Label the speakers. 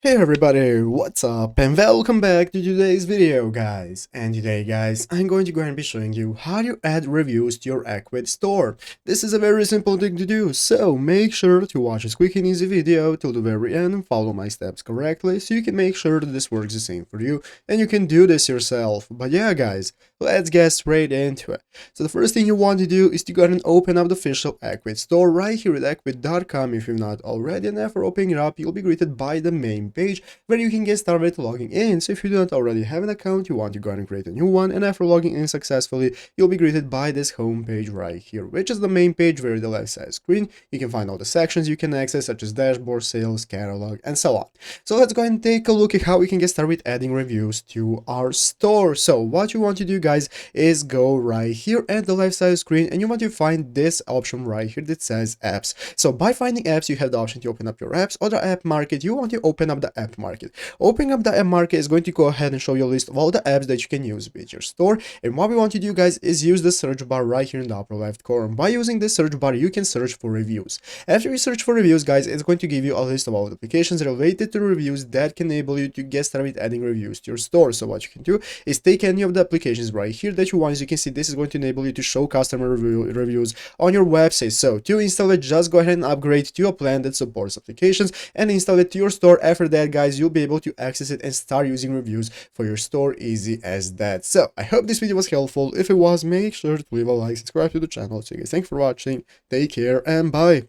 Speaker 1: Hey everybody, what's up and welcome back to today's video guys. And today guys, I'm going to go and be showing you how to add reviews to your Ecwid store. This is a very simple thing to do, so make sure to watch this quick and easy video till the very end and follow my steps correctly so you can make sure that this works the same for you and you can do this yourself. But yeah guys, let's get straight into it. So the first thing you want to do is to go ahead and open up the official Ecwid store right here at ecwid.com if you've not already, and after opening it up you'll be greeted by the main page where you can get started logging in. So if you do not already have an account, you want to go ahead and create a new one, and after logging in successfully, you'll be greeted by this home page right here, which is the main page where the left side screen you can find all the sections you can access, such as dashboard, sales, catalog, and so on. So let's go ahead and take a look at how we can get started with adding reviews to our store. So what you want to do guys is go right here at the left side screen and you want to find this option right here that says apps. So by finding apps, you have the option to open up your apps or the app market. You want to open up the app market. Opening up the app market is going to go ahead and show you a list of all the apps that you can use with your store. And what we want to do guys is use the search bar right here in the upper left corner. By using this search bar, you can search for reviews. After you search for reviews guys, it's going to give you a list of all the applications related to reviews that can enable you to get started with adding reviews to your store. So what you can do is take any of the applications right here that you want. As you can see, this is going to enable you to show customer reviews on your website. So to install it, just go ahead and upgrade to a plan that supports applications and install it to your store. After that guys, you'll be able to access it and start using reviews for your store, easy as that. So I hope this video was helpful. If it was, make sure to leave a like, subscribe to the channel. So guys, thanks for watching, take care and bye.